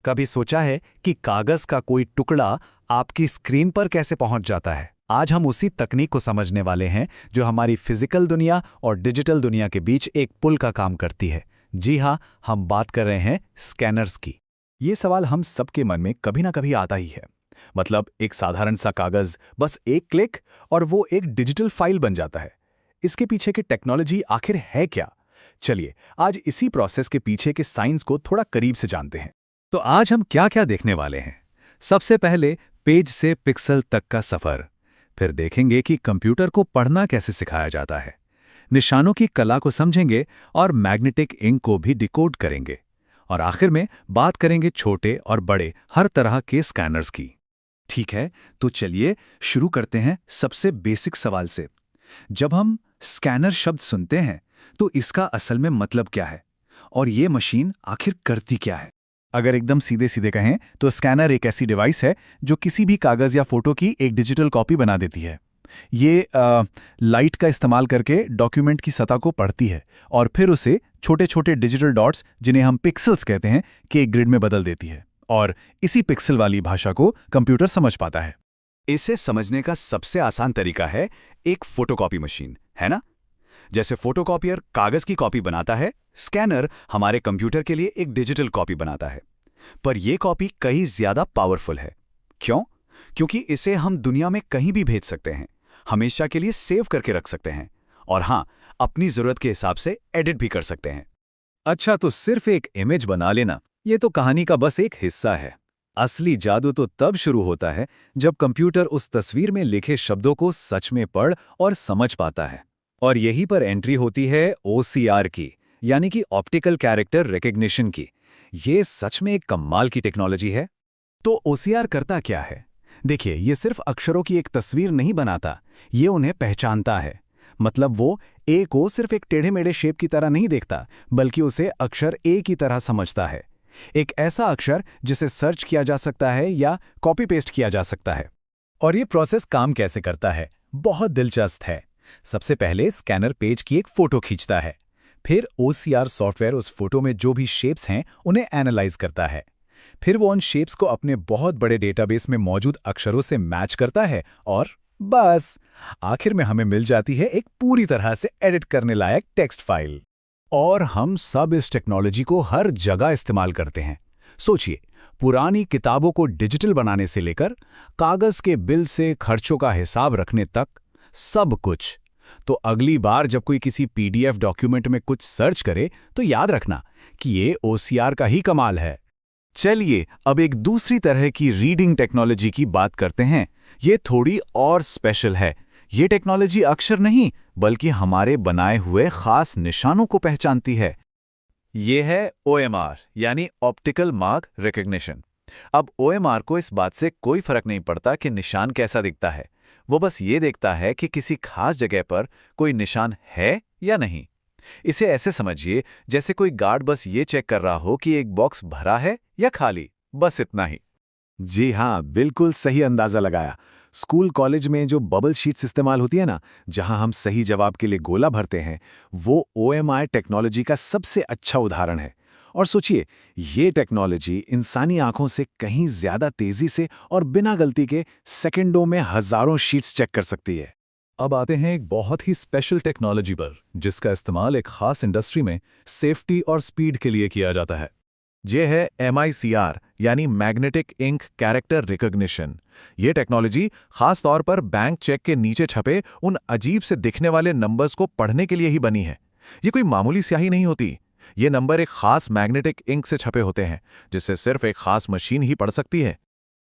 कभी सोचा है कि कागज का कोई टुकड़ा आपकी स्क्रीन पर कैसे पहुंच जाता है? आज हम उसी तकनीक को समझने वाले हैं जो हमारी फिजिकल दुनिया और डिजिटल दुनिया के बीच एक पुल का काम करती है। जी हाँ, हम बात कर रहे हैं स्कैनर्स की। ये सवाल हम सबके मन में कभी ना कभी आता ही है। मतलब एक साधारण सा कागज, बस एक क्लिक और वो एक डिजिटल फाइल बन जाता है। इसके पीछे की टेक्नोलॉजी आखिर है क्या? चलिए आज इसी प्रोसेस के पीछे के साइंस को थोड़ा करीब से जानते हैं। तो आज हम क्या क्या देखने वाले हैं? सबसे पहले पेज से पिक्सल तक का सफर। फिर देखेंगे कि कंप्यूटर को पढ़ना कैसे सिखाया जाता है। निशानों की कला को समझेंगे और मैग्नेटिक इंक को भी डिकोड करेंगे। और आखिर में बात करेंगे छोटे और बड़े हर तरह के स्कैनर्स की। ठीक है, तो चलिए शुरू करते हैं सबसे बेसिक सवाल से। जब हम स्कैनर शब्द सुनते हैं तो इसका असल में मतलब क्या है और ये मशीन आखिर करती क्या है? अगर एकदम सीधे सीधे कहें तो स्कैनर एक ऐसी डिवाइस है जो किसी भी कागज या फोटो की एक डिजिटल कॉपी बना देती है। ये लाइट का इस्तेमाल करके डॉक्यूमेंट की सतह को पढ़ती है और फिर उसे छोटे छोटे डिजिटल डॉट्स, जिन्हें हम पिक्सेल्स कहते हैं, के एक ग्रिड में बदल देती है और इसी पिक्सल वाली भाषा को कंप्यूटर समझ पाता है। इसे समझने का सबसे आसान तरीका है एक फोटोकॉपी मशीन, है ना? जैसे फोटोकॉपियर कागज की कॉपी बनाता है, स्कैनर हमारे कंप्यूटर के लिए एक डिजिटल कॉपी बनाता है। पर यह कॉपी कहीं ज्यादा पावरफुल है। क्यों? क्योंकि इसे हम दुनिया में कहीं भी भेज सकते हैं, हमेशा के लिए सेव करके रख सकते हैं और हाँ, अपनी जरूरत के हिसाब से एडिट भी कर सकते हैं। अच्छा, तो सिर्फ एक इमेज बना लेना ये तो कहानी का बस एक हिस्सा है। असली जादू तो तब शुरू होता है जब कंप्यूटर उस तस्वीर में लिखे शब्दों को सच में पढ़ और समझ पाता है। और यहीं पर एंट्री होती है OCR की, यानी कि ऑप्टिकल कैरेक्टर रिकग्निशन की। ये सच में एक कमाल की टेक्नोलॉजी है। तो OCR करता क्या है? देखिए, ये सिर्फ अक्षरों की एक तस्वीर नहीं बनाता, ये उन्हें पहचानता है। मतलब वो ए को सिर्फ एक टेढ़े-मेढ़े शेप की तरह नहीं देखता, बल्कि उसे अक्षर ए की तरह समझता है। एक ऐसा अक्षर जिसे सर्च किया जा सकता है या कॉपी पेस्ट किया जा सकता है। और ये प्रोसेस काम कैसे करता है? बहुत दिलचस्प है। सबसे पहले स्कैनर पेज की एक फोटो खींचता है। फिर OCR सॉफ्टवेयर उस फोटो में जो भी शेप्स हैं उन्हें एनालाइज करता है। फिर वो उन शेप्स को अपने बहुत बड़े डेटाबेस में मौजूद अक्षरों से मैच करता है और बस आखिर में हमें मिल जाती है एक पूरी तरह से एडिट करने लायक टेक्स्ट फाइल। और हम सब इस टेक्नोलॉजी को हर जगह इस्तेमाल करते हैं। सोचिए, पुरानी किताबों को डिजिटल बनाने से लेकर कागज के बिल से खर्चों का हिसाब रखने तक सब कुछ। तो अगली बार जब कोई किसी PDF डॉक्यूमेंट में कुछ सर्च करे तो याद रखना कि ये OCR का ही कमाल है। चलिए अब एक दूसरी तरह की रीडिंग टेक्नोलॉजी की बात करते हैं। ये थोड़ी और स्पेशल है। ये टेक्नोलॉजी अक्षर नहीं बल्कि हमारे बनाए हुए खास निशानों को पहचानती है। ये है OMR यानी ऑप्टिकल मार्क रिकग्निशन। अब OMR को इस बात से कोई फर्क नहीं पड़ता कि निशान कैसा दिखता है। वो बस ये देखता है कि किसी खास जगह पर कोई निशान है या नहीं। इसे ऐसे समझिए जैसे कोई गार्ड बस ये चेक कर रहा हो कि एक बॉक्स भरा है या खाली, बस इतना ही। जी हाँ, बिल्कुल सही अंदाजा लगाया। स्कूल कॉलेज में जो बबल शीट्स इस्तेमाल होती है ना, जहां हम सही जवाब के लिए गोला भरते हैं, वो OMR टेक्नोलॉजी का सबसे अच्छा उदाहरण है। और सोचिए, ये टेक्नोलॉजी इंसानी आंखों से कहीं ज्यादा तेजी से और बिना गलती के सेकंडों में हजारों शीट्स चेक कर सकती है। अब आते हैं एक बहुत ही स्पेशल टेक्नोलॉजी पर, जिसका इस्तेमाल एक खास इंडस्ट्री में सेफ्टी और स्पीड के लिए किया जाता है। ये है MICR यानी मैग्नेटिक इंक कैरेक्टर रिकग्निशन। ये टेक्नोलॉजी खास तौर पर बैंक चेक के नीचे छपे उन अजीब से दिखने वाले नंबर्स को पढ़ने के लिए ही बनी है। ये कोई मामूली स्याही नहीं होती। ये नंबर एक खास मैग्नेटिक इंक से छपे होते हैं, जिसे सिर्फ एक खास मशीन ही पढ़ सकती है।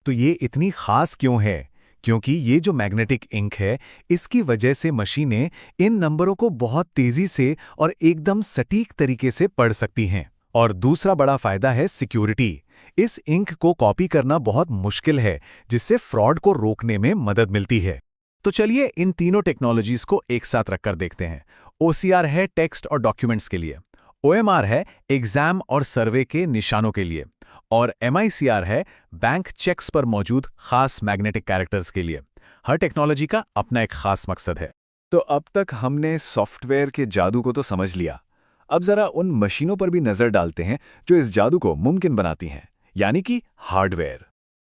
तो ये इतनी खास क्यों है? क्योंकि ये जो मैग्नेटिक इंक है, इसकी वजह से मशीनें इन नंबरों को बहुत तेजी से और एकदम सटीक तरीके से पढ़ सकती हैं। और दूसरा बड़ा फायदा है सिक्योरिटी। इस इंक को कॉपी करना बहुत मुश्किल है, जिससे फ्रॉड को रोकने में मदद मिलती है। तो चलिए इन तीनों टेक्नोलॉजीज को एक साथ रखकर देखते हैं। OCR है टेक्स्ट और डॉक्यूमेंट्स के लिए, OMR है एग्जाम और सर्वे के निशानों के लिए, और MICR है बैंक चेक्स पर मौजूद खास मैग्नेटिक कैरेक्टर्स के लिए। हर टेक्नोलॉजी का अपना एक खास मकसद है। तो अब तक हमने सॉफ्टवेयर के जादू को तो समझ लिया। अब जरा उन मशीनों पर भी नजर डालते हैं जो इस जादू को मुमकिन बनाती हैं, यानी कि हार्डवेयर।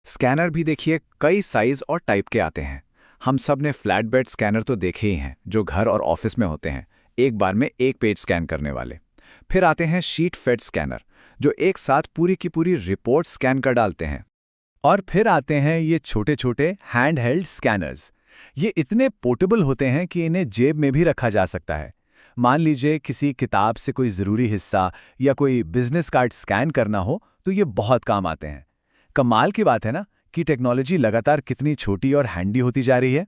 स्कैनर भी देखिए कई साइज और टाइप के आते हैं। हम सब ने फ्लैट बेड स्कैनर तो देखे ही हैं, जो घर और ऑफिस में होते हैं, एक बार में एक पेज स्कैन करने वाले। फिर आते हैं शीट फेड स्कैनर, जो एक साथ पूरी की पूरी रिपोर्ट स्कैन कर डालते हैं। और फिर आते हैं ये छोटे छोटे हैंड हेल्ड स्कैनर्स। ये इतने पोर्टेबल होते हैं कि इन्हें जेब में भी रखा जा सकता है। मान लीजिए किसी किताब से कोई ज़रूरी हिस्सा या कोई बिजनेस कार्ड स्कैन करना हो तो ये बहुत काम आते हैं। कमाल की बात है ना कि टेक्नोलॉजी लगातार कितनी छोटी और हैंडी होती जा रही है।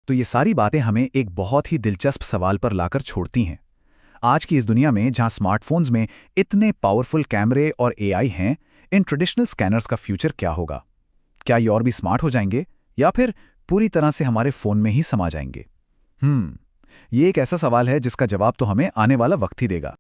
तो ये सारी बातें हमें एक बहुत ही दिलचस्प सवाल पर लाकर छोड़ती हैं। आज की इस दुनिया में जहां स्मार्टफोन्स में इतने पावरफुल कैमरे और एआई हैं, इन ट्रेडिशनल स्कैनर्स का फ्यूचर क्या होगा? क्या ये और भी स्मार्ट हो जाएंगे या फिर पूरी तरह से हमारे फोन में ही समा जाएंगे? ये एक ऐसा सवाल है जिसका जवाब तो हमें आने वाला वक्त ही देगा।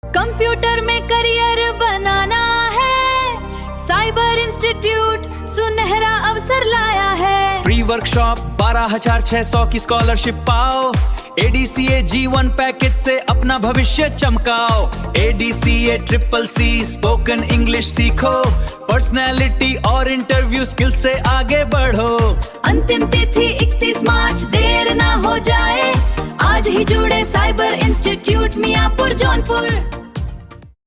कंप्यूटर में करियर बनाना है, साइबर इंस्टीट्यूट सुनहरा अवसर लाया है। फ्री वर्कशॉप 12,600 की स्कॉलरशिप पाओ। ADCA G1 पैकेज से अपना भविष्य चमकाओ। ADCA CCC स्पोकन इंग्लिश सीखो, पर्सनैलिटी और इंटरव्यू स्किल से आगे बढ़ो। अंतिम तिथि 31 मार्च, देर ना हो जाए, आज ही जुड़े साइबर इंस्टीट्यूट मियापुर जौनपुर।